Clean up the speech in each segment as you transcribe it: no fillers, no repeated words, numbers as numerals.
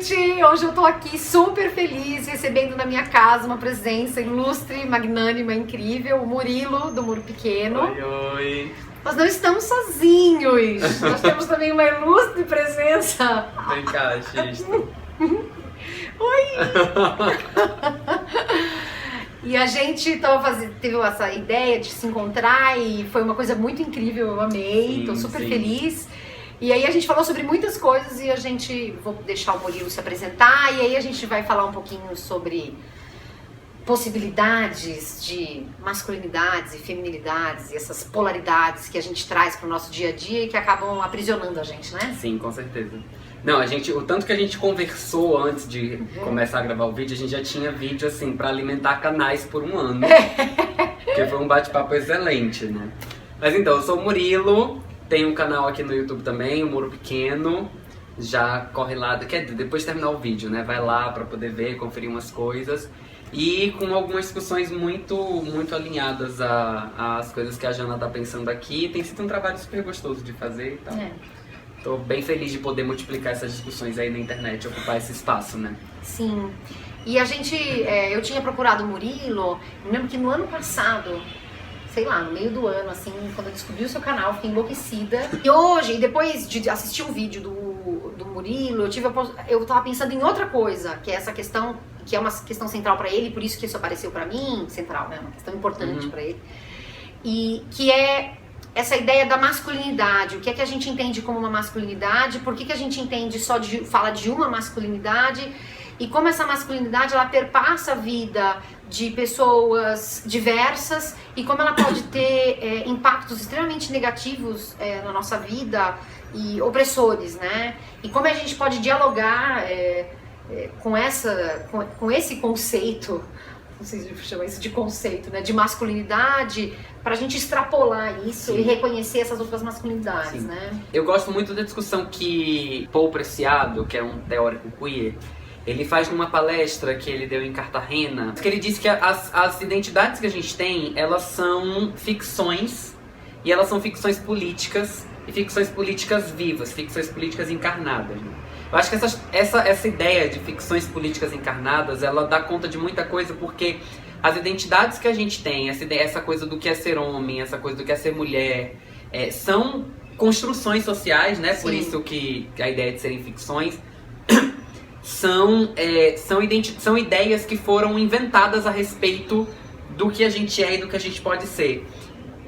gente! Hoje eu tô aqui super feliz, recebendo na minha casa uma presença ilustre, magnânima, incrível, o Murilo, do Muro Pequeno. Oi, oi! Nós não estamos sozinhos, nós temos também uma ilustre presença. Vem cá, Xista. Oi! E a gente teve essa ideia de se encontrar e foi uma coisa muito incrível, eu amei, tô super feliz. E aí a gente falou sobre muitas coisas e vou deixar o Murilo se apresentar e aí a gente vai falar um pouquinho sobre possibilidades de masculinidades e feminilidades e essas polaridades que a gente traz pro nosso dia a dia e que acabam aprisionando a gente, né? Sim, com certeza. Não, o tanto que a gente conversou antes de começar a gravar o vídeo, a gente já tinha vídeo assim pra alimentar canais por um ano. Porque foi um bate-papo excelente, né? Mas então, eu sou o Murilo, tenho um canal aqui no YouTube também, o Muro Pequeno. Já corre lá, depois de terminar o vídeo, né? Vai lá pra poder ver, conferir umas coisas. E com algumas discussões muito alinhadas às coisas que a Jana tá pensando aqui. Tem sido um trabalho super gostoso de fazer e tal. Tô bem feliz de poder multiplicar essas discussões aí na internet, ocupar esse espaço, né? Sim. E eu tinha procurado o Murilo, eu lembro que no ano passado, sei lá, no meio do ano, assim, quando eu descobri o seu canal, fiquei enlouquecida. E hoje, depois de assistir um vídeo do Murilo, eu tava pensando em outra coisa, que é essa questão, que é uma questão central pra ele, por isso que isso apareceu pra mim, central, né? Uma questão importante pra ele. E que é essa ideia da masculinidade, o que é que a gente entende como uma masculinidade, por que a gente entende fala de uma masculinidade e como essa masculinidade ela perpassa a vida de pessoas diversas e como ela pode ter impactos extremamente negativos na nossa vida e opressores, né? E como a gente pode dialogar com esse conceito, não sei se chama isso de conceito, né, de masculinidade, pra gente extrapolar isso e reconhecer essas outras masculinidades, né? Eu gosto muito da discussão que Paul Preciado, que é um teórico queer, ele faz numa palestra que ele deu em Cartagena, que ele disse que as identidades que a gente tem, elas são ficções, e elas são ficções políticas, e ficções políticas vivas, ficções políticas encarnadas, né? Eu acho que essa ideia de ficções políticas encarnadas, ela dá conta de muita coisa, porque as identidades que a gente tem, essa coisa do que é ser homem, essa coisa do que é ser mulher, são construções sociais, né? Sim. Por isso que a ideia de serem ficções são ideias que foram inventadas a respeito do que a gente é e do que a gente pode ser.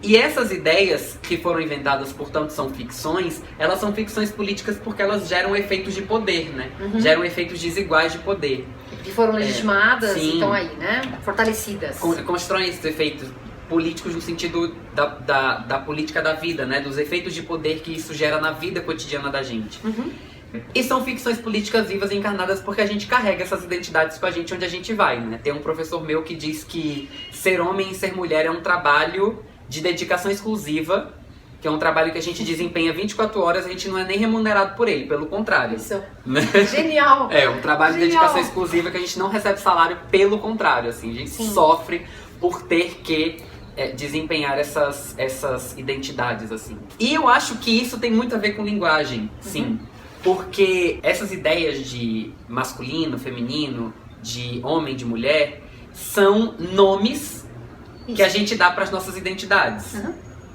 E essas ideias que foram inventadas, portanto, são ficções, elas são ficções políticas porque elas geram efeitos de poder, né? Geram efeitos desiguais de poder. Que foram legitimadas e estão aí, né? Fortalecidas. Constroem esses efeitos políticos no sentido da política da vida, né? Dos efeitos de poder que isso gera na vida cotidiana da gente. E são ficções políticas vivas e encarnadas porque a gente carrega essas identidades com a gente onde a gente vai, né? Tem um professor meu que diz que ser homem e ser mulher é um trabalho de dedicação exclusiva, que é um trabalho que a gente desempenha 24 horas, a gente não é nem remunerado por ele, pelo contrário. Isso. Genial! É um trabalho de dedicação exclusiva que a gente não recebe salário, pelo contrário, assim, a gente sofre por ter que desempenhar essas identidades, assim. E eu acho que isso tem muito a ver com linguagem, sim. Porque essas ideias de masculino, feminino, de homem, de mulher, são nomes que a gente dá para as nossas identidades,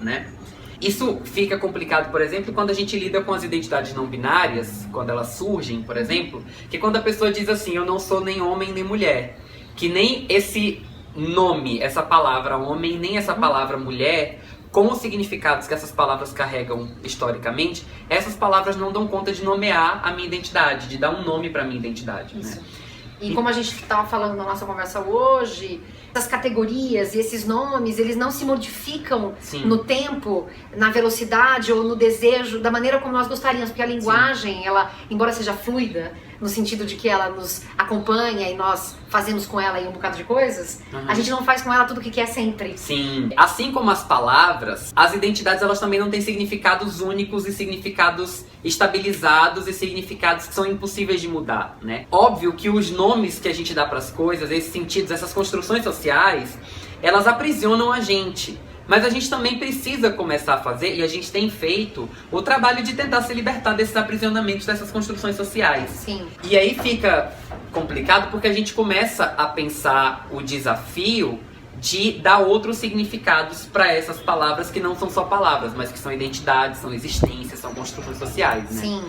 né? Isso fica complicado, por exemplo, quando a gente lida com as identidades não binárias, quando elas surgem, por exemplo, que quando a pessoa diz assim, eu não sou nem homem nem mulher, que nem esse nome, essa palavra homem, nem essa palavra mulher, com os significados que essas palavras carregam historicamente, essas palavras não dão conta de nomear a minha identidade, de dar um nome para a minha identidade, né? E como a gente estava falando na nossa conversa hoje, essas categorias e esses nomes, eles não se modificam no tempo, na velocidade ou no desejo, da maneira como nós gostaríamos, porque a linguagem, ela, embora seja fluida, no sentido de que ela nos acompanha e nós fazemos com ela aí um bocado de coisas, a gente não faz com ela tudo o que quer sempre. Sim. Assim como as palavras, as identidades elas também não têm significados únicos e significados estabilizados e significados que são impossíveis de mudar, né? Óbvio que os nomes que a gente dá para as coisas, esses sentidos, essas construções sociais, elas aprisionam a gente. Mas a gente também precisa começar a fazer, e a gente tem feito, o trabalho de tentar se libertar desses aprisionamentos, dessas construções sociais. Sim. E aí fica complicado porque a gente começa a pensar o desafio de dar outros significados para essas palavras que não são só palavras, mas que são identidades, são existências, são construções sociais, né? Sim.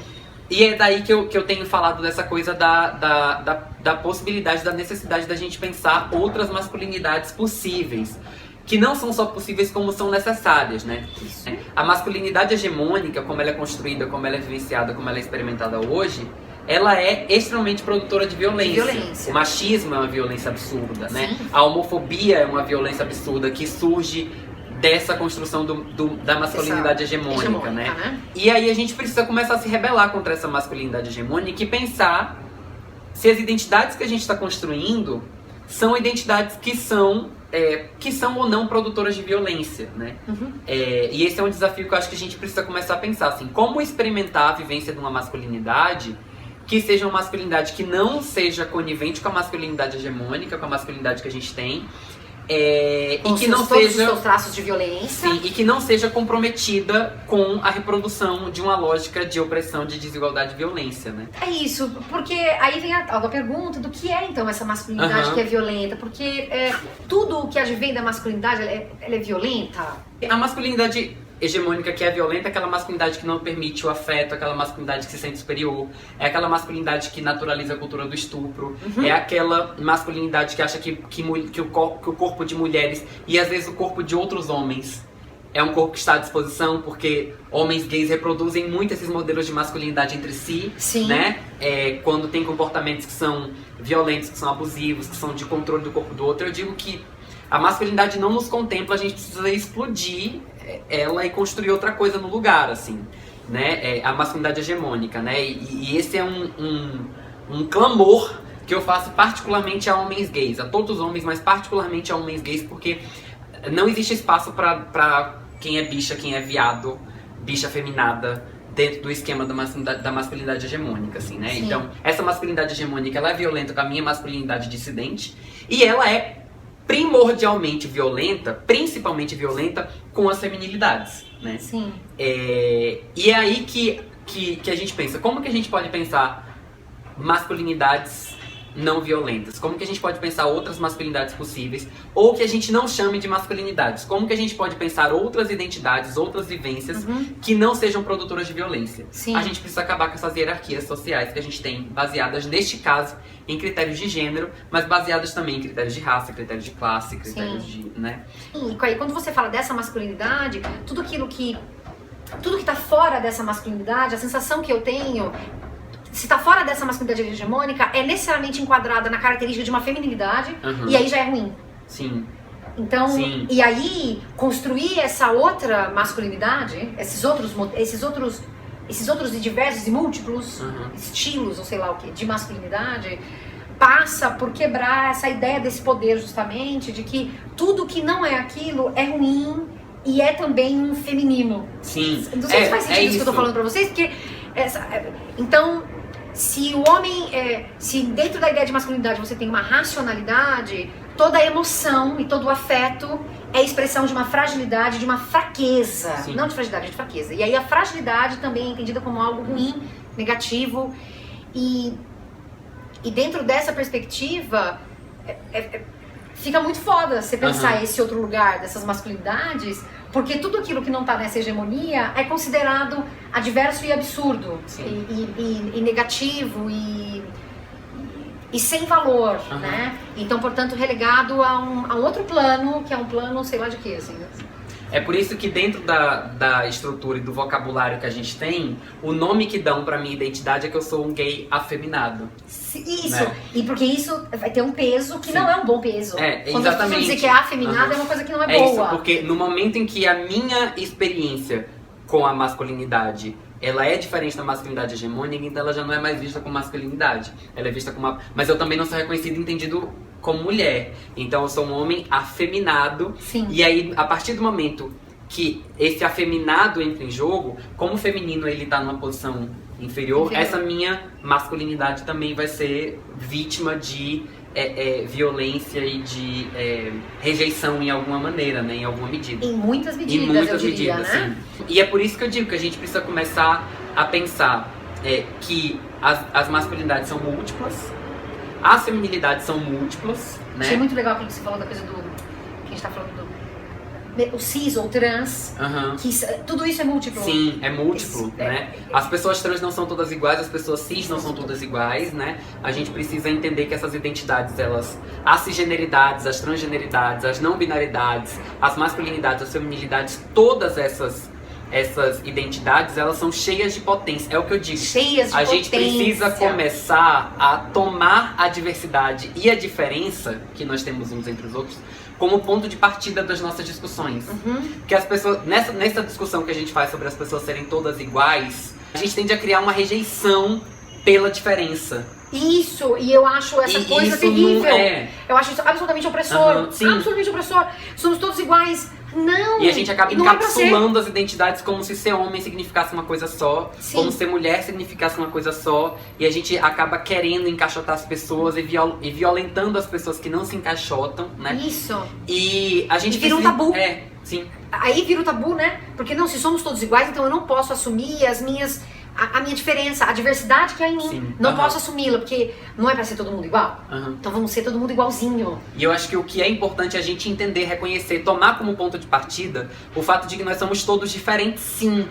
E é daí que eu tenho falado dessa coisa da possibilidade, da necessidade da gente pensar outras masculinidades possíveis. Que não são só possíveis, como são necessárias, né? Isso. A masculinidade hegemônica, como ela é construída, como ela é vivenciada, como ela é experimentada hoje, ela é extremamente produtora de violência. O machismo é uma violência absurda, né? Sim. A homofobia é uma violência absurda que surge dessa construção da masculinidade hegemônica, né? E aí a gente precisa começar a se rebelar contra essa masculinidade hegemônica e pensar se as identidades que a gente está construindo são identidades que são ou não produtoras de violência, né? Uhum. E esse é um desafio que eu acho que a gente precisa começar a pensar, assim, como experimentar a vivência de uma masculinidade que seja uma masculinidade que não seja conivente com a masculinidade hegemônica, com a masculinidade que a gente tem, e que não todos seja os seus traços de violência. Sim, e que não seja comprometida com a reprodução de uma lógica de opressão, de desigualdade e violência, né? É isso, porque aí vem a pergunta do que é então essa masculinidade que é violenta, porque tudo o que advém da masculinidade, ela é violenta? A masculinidade hegemônica que é violenta é aquela masculinidade que não permite o afeto, aquela masculinidade que se sente superior, é aquela masculinidade que naturaliza a cultura do estupro, é aquela masculinidade que acha que o corpo de mulheres e às vezes o corpo de outros homens é um corpo que está à disposição, porque homens gays reproduzem muito esses modelos de masculinidade entre si, Sim. né? Quando tem comportamentos que são violentos, que são abusivos, que são de controle do corpo do outro, eu digo que a masculinidade não nos contempla, a gente precisa explodir ela e construir outra coisa no lugar, assim, né? A masculinidade hegemônica, né? E esse é um clamor que eu faço particularmente a homens gays, a todos os homens, mas particularmente a homens gays, porque não existe espaço pra quem é bicha, quem é viado, bicha feminada, dentro do esquema da masculinidade hegemônica, assim, né? Sim. Então, essa masculinidade hegemônica, ela é violenta com a minha masculinidade dissidente, e ela é primordialmente violenta, principalmente violenta com as feminilidades, né? Sim. E é aí que a gente pensa, como que a gente pode pensar masculinidades não violentas? Como que a gente pode pensar outras masculinidades possíveis? Ou que a gente não chame de masculinidades? Como que a gente pode pensar outras identidades, outras vivências que não sejam produtoras de violência? Sim. A gente precisa acabar com essas hierarquias sociais que a gente tem, baseadas, neste caso, em critérios de gênero, mas baseadas também em critérios de raça, critérios de classe, critérios de, né? E aí, quando você fala dessa masculinidade, tudo que tá fora dessa masculinidade, a sensação que eu tenho, se tá fora dessa masculinidade hegemônica, é necessariamente enquadrada na característica de uma feminilidade, e aí já é ruim. Sim. Então, Sim. E aí, construir essa outra masculinidade, esses outros e diversos e múltiplos estilos, ou sei lá o que, de masculinidade, passa por quebrar essa ideia desse poder, justamente, de que tudo que não é aquilo é ruim e é também um feminino. Sim. Não sei se faz sentido isso que eu tô falando pra vocês, porque então, se o homem, se dentro da ideia de masculinidade você tem uma racionalidade, toda a emoção e todo o afeto é expressão de uma fragilidade, de uma fraqueza. Sim. Não de fragilidade, de fraqueza. E aí a fragilidade também é entendida como algo ruim, negativo. E dentro dessa perspectiva, fica muito foda você pensar esse outro lugar dessas masculinidades, porque tudo aquilo que não tá nessa hegemonia é considerado adverso e absurdo, e negativo, e sem valor, né? Então, portanto, relegado a um outro plano, que é um plano, sei lá de quê, assim. É por isso que dentro da estrutura e do vocabulário que a gente tem, o nome que dão pra minha identidade é que eu sou um gay afeminado. Isso, né? E porque isso vai ter um peso que não é um bom peso. Quando exatamente. eu dizer que é afeminado é uma coisa que não é boa. É isso, porque no momento em que a minha experiência com a masculinidade, ela é diferente da masculinidade hegemônica, então ela já não é mais vista como masculinidade. Ela é vista como uma... Mas eu também não sou reconhecido e entendido como mulher. Então eu sou um homem afeminado. Sim. E aí, a partir do momento que esse afeminado entra em jogo, como o feminino ele tá numa posição inferior, essa minha masculinidade também vai ser vítima de violência e de rejeição em alguma maneira, né? Em alguma medida. Em muitas medidas, eu diria, né? Sim. E é por isso que eu digo que a gente precisa começar a pensar que as masculinidades são múltiplas, as feminilidades são múltiplas, né? Achei muito legal aquilo que você falou da coisa do... que a gente tá falando do... o cis ou trans, que tudo isso é múltiplo. Sim, é múltiplo, né? As pessoas trans não são todas iguais, as pessoas cis não são todas iguais, né? A gente precisa entender que essas identidades, as cisgeneridades, as transgeneridades, as não binaridades, as masculinidades, as feminilidades, todas essas identidades, elas são cheias de potência. É o que eu digo. Cheias de potência. A gente precisa começar a tomar a diversidade e a diferença que nós temos uns entre os outros como ponto de partida das nossas discussões. Porque as pessoas, nessa discussão que a gente faz sobre as pessoas serem todas iguais, a gente tende a criar uma rejeição pela diferença. Isso, e eu acho essa coisa terrível. Eu acho isso absolutamente opressor. Absolutamente opressor. Somos todos iguais. Não! E a gente acaba encapsulando as identidades como se ser homem significasse uma coisa só, como ser mulher significasse uma coisa só, e a gente acaba querendo encaixotar as pessoas e violentando as pessoas que não se encaixotam, né? Isso. E a gente vira um tabu. Sim. Aí vira o tabu, né? Porque não, se somos todos iguais, então eu não posso assumir a minha diferença, a diversidade que há em mim. Sim. Não posso assumi-la, porque não é pra ser todo mundo igual. Então vamos ser todo mundo igualzinho. E eu acho que o que é importante é a gente entender, reconhecer, tomar como ponto de partida o fato de que nós somos todos diferentes, sim.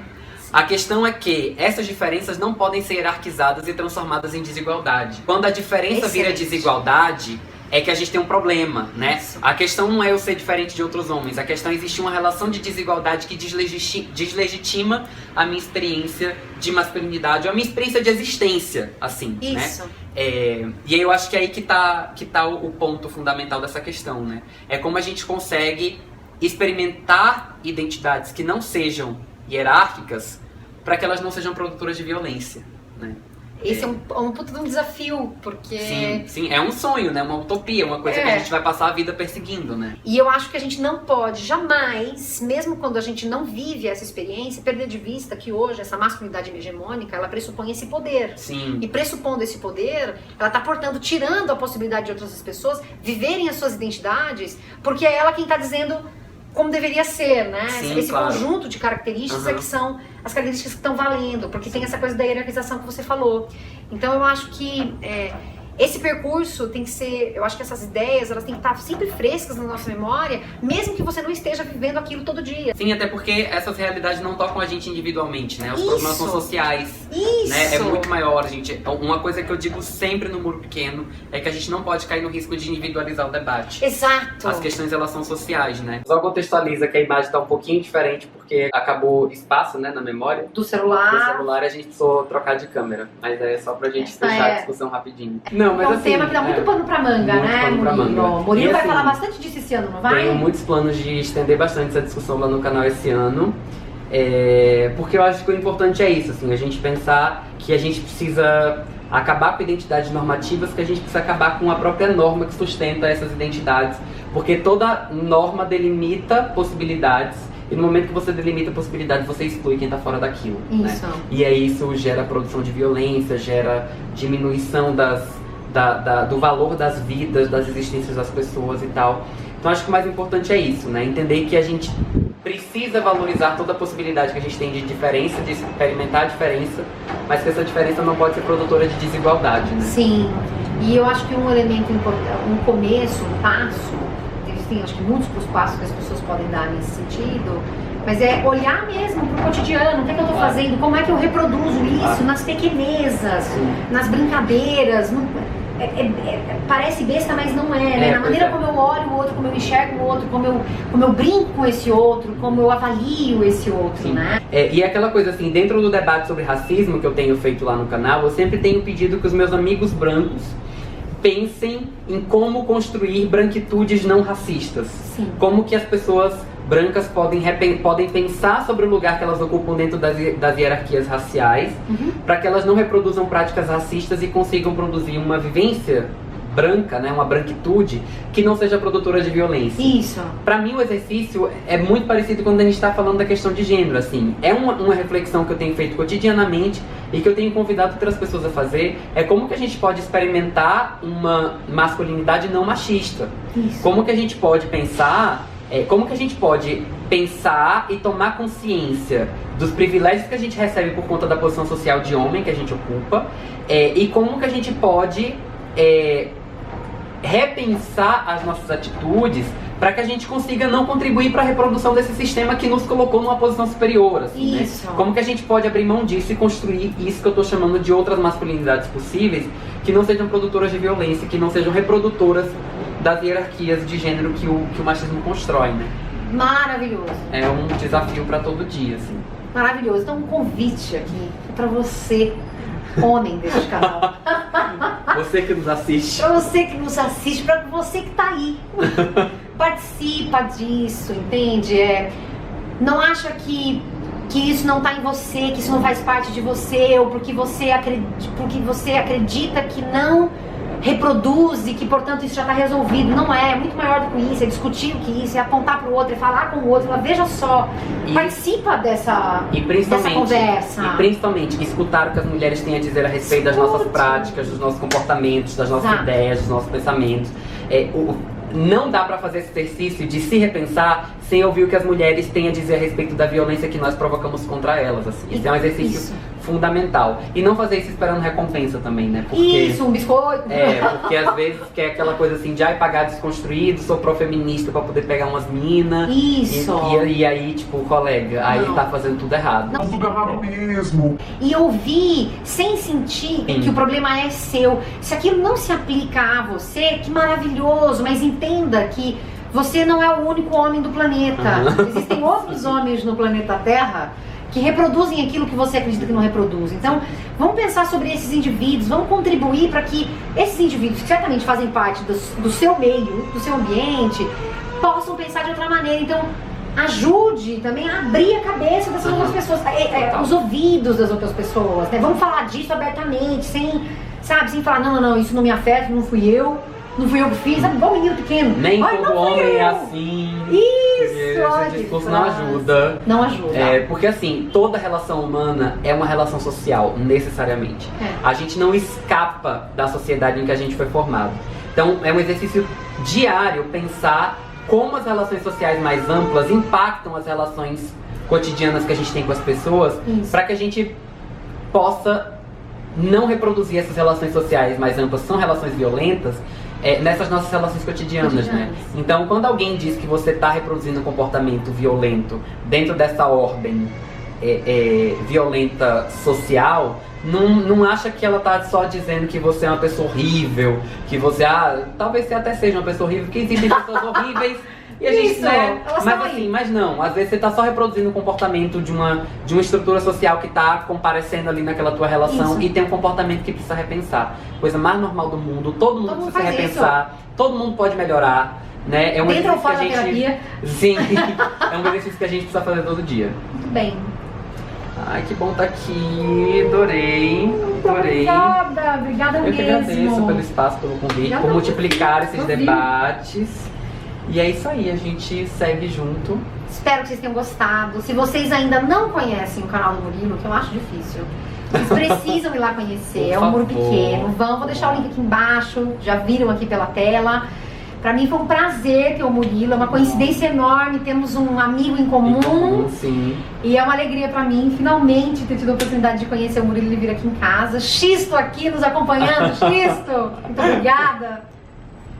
A questão é que essas diferenças não podem ser hierarquizadas e transformadas em desigualdade. Quando a diferença vira desigualdade, é que a gente tem um problema, né? A questão não é eu ser diferente de outros homens, a questão é existir uma relação de desigualdade que deslegitima a minha experiência de masculinidade, ou a minha experiência de existência, assim, né? E aí eu acho que é aí que tá o ponto fundamental dessa questão, né? É como a gente consegue experimentar identidades que não sejam hierárquicas para que elas não sejam produtoras de violência, né? Esse é um puto de um desafio, porque... Sim, é um sonho, né? Uma utopia, uma coisa que a gente vai passar a vida perseguindo, né? E eu acho que a gente não pode jamais, mesmo quando a gente não vive essa experiência, perder de vista que hoje essa masculinidade hegemônica, ela pressupõe esse poder. Sim. E pressupondo esse poder, ela tá, portanto, tirando a possibilidade de outras pessoas viverem as suas identidades, porque é ela quem tá dizendo como deveria ser, né? Sim, esse conjunto de características é que são as características que estão valendo, porque tem essa coisa da hierarquização que você falou. Então eu acho que esse percurso tem que ser, eu acho que essas ideias, elas têm que estar sempre frescas na nossa memória, mesmo que você não esteja vivendo aquilo todo dia. Sim, até porque essas realidades não tocam a gente individualmente, né? Os problemas são sociais, né? É muito maior, gente. Uma coisa que eu digo sempre no Muro Pequeno é que a gente não pode cair no risco de individualizar o debate. Exato. As questões, elas são sociais, né? Só contextualiza que a imagem tá um pouquinho diferente porque acabou espaço, né, na memória. Do celular. A gente precisou trocar de câmera, mas é só pra gente fechar a discussão rapidinho. Não, mas é um assim, tema que dá muito pano pra manga, né, Murilo? Murilo vai falar bastante disso esse ano, não vai? Tenho muitos planos de estender bastante essa discussão lá no canal esse ano. Porque eu acho que o importante é isso, assim, a gente pensar que a gente precisa acabar com identidades normativas, que a gente precisa acabar com a própria norma que sustenta essas identidades, porque toda norma delimita possibilidades, e no momento que você delimita possibilidades, você exclui quem está fora daquilo. Isso. Né? E aí isso gera produção de violência, gera diminuição do valor das vidas, das existências das pessoas e tal. Então acho que o mais importante é isso, né? Entender que a gente precisa valorizar toda a possibilidade que a gente tem de diferença, de experimentar a diferença, mas que essa diferença não pode ser produtora de desigualdade, né? Sim, e eu acho que um elemento importante, um começo, um passo, existem acho que múltiplos passos que as pessoas podem dar nesse sentido, mas é olhar mesmo pro cotidiano, o que é que eu tô fazendo, como é que eu reproduzo isso nas pequenezas, nas brincadeiras, parece besta, mas não é, né? Na maneira como eu olho o outro, como eu enxergo o outro, como eu brinco com esse outro, como eu avalio esse outro, né? E aquela coisa assim, dentro do debate sobre racismo que eu tenho feito lá no canal, eu sempre tenho pedido que os meus amigos brancos pensem em como construir branquitudes não racistas. Sim. Como que as pessoas brancas podem pensar sobre o lugar que elas ocupam dentro das hierarquias raciais, para que elas não reproduzam práticas racistas e consigam produzir uma vivência branca, né, uma branquitude, que não seja produtora de violência. Isso. Pra mim, o exercício é muito parecido quando a gente tá falando da questão de gênero, assim. É uma reflexão que eu tenho feito cotidianamente e que eu tenho convidado outras pessoas a fazer. É como que a gente pode experimentar uma masculinidade não machista. Isso. Como que a gente pode pensar... como que a gente pode pensar e tomar consciência dos privilégios que a gente recebe por conta da posição social de homem que a gente ocupa, e como que a gente pode repensar as nossas atitudes para que a gente consiga não contribuir para a reprodução desse sistema que nos colocou numa posição superior, assim, isso. Né? Como que a gente pode abrir mão disso e construir isso que eu estou chamando de outras masculinidades possíveis, que não sejam produtoras de violência, que não sejam reprodutoras das hierarquias de gênero que o machismo constrói, né? Maravilhoso. É um desafio para todo dia, assim. Maravilhoso. Então, um convite aqui para você, homem deste canal. Você que nos assiste. Para você que nos assiste, para você que tá aí. Participa disso, entende? Não acha que isso não tá em você, que isso não faz parte de você, ou porque você acredita que não reproduz e que, portanto, isso já está resolvido. Não é muito maior do que isso, é discutir o que isso, é apontar para o outro, é falar com o outro, falar, veja só, participa dessa conversa. E principalmente, escutar o que as mulheres têm a dizer a respeito das nossas práticas, dos nossos comportamentos, das nossas ideias, dos nossos pensamentos. Não dá pra fazer esse exercício de se repensar sem ouvir o que as mulheres têm a dizer a respeito da violência que nós provocamos contra elas, assim. Isso é um exercício fundamental. E não fazer isso esperando recompensa também, né? Porque, isso, um biscoito. Porque às vezes quer aquela coisa assim de pagar desconstruído, sou pró-feminista pra poder pegar umas minas. Isso. E aí, tipo, o colega, aí tá fazendo tudo errado. Tá tudo errado mesmo. E ouvir sem sentir que o problema é seu. Se aquilo não se aplica a você, que maravilhoso, mas entenda que você não é o único homem do planeta. Existem outros homens no planeta Terra que reproduzem aquilo que você acredita que não reproduz. Então, vamos pensar sobre esses indivíduos, vamos contribuir para que esses indivíduos, que certamente fazem parte do seu meio, do seu ambiente, possam pensar de outra maneira. Então, ajude também a abrir a cabeça dessas outras pessoas, os ouvidos das outras pessoas, né? Vamos falar disso abertamente, sem falar, não, isso não me afeta, não fui eu que fiz, sabe, igual menino pequeno. Nem todo homem é assim. Isso, esse discurso não ajuda. Não ajuda. Porque assim, toda relação humana é uma relação social, necessariamente. A gente não escapa da sociedade em que a gente foi formado. Então, é um exercício diário pensar como as relações sociais mais amplas impactam as relações cotidianas que a gente tem com as pessoas, para que a gente possa não reproduzir essas relações sociais mais amplas, que são relações violentas, nessas nossas relações cotidianas, né? Então, quando alguém diz que você está reproduzindo um comportamento violento dentro dessa ordem violenta social, não acha que ela tá só dizendo que você é uma pessoa horrível, que você, talvez você até seja uma pessoa horrível, porque existem pessoas horríveis e a gente, né? Mas não, às vezes você tá só reproduzindo o comportamento de uma estrutura social que tá comparecendo ali naquela tua relação e tem um comportamento que precisa repensar. Coisa mais normal do mundo, todo mundo precisa repensar, todo mundo pode melhorar, né? É um exercício que a gente... terapia. Sim, é um exercício que a gente precisa fazer todo dia. Muito bem. Ai, que bom tá aqui, adorei. Obrigada mesmo. Eu que agradeço pelo espaço, pelo convite, por multiplicar esses debates. E é isso aí, a gente segue junto. Espero que vocês tenham gostado. Se vocês ainda não conhecem o canal do Murilo, que eu acho difícil, vocês precisam ir lá conhecer. É um muro pequeno. Vou deixar o link aqui embaixo. Já viram aqui pela tela. Pra mim foi um prazer ter o Murilo, é uma coincidência enorme, temos um amigo em comum. Sim. E é uma alegria pra mim, finalmente, ter tido a oportunidade de conhecer o Murilo e vir aqui em casa. Xisto aqui nos acompanhando, Xisto! Muito obrigada!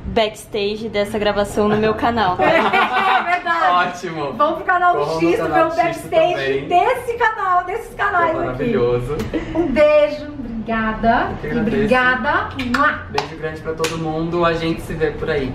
Backstage dessa gravação no meu canal. É verdade! Ótimo! Vamos pro canal do Xisto, ver o backstage desses canais aqui. Maravilhoso! Um beijo, obrigada! E obrigada! Beijo grande pra todo mundo, a gente se vê por aí.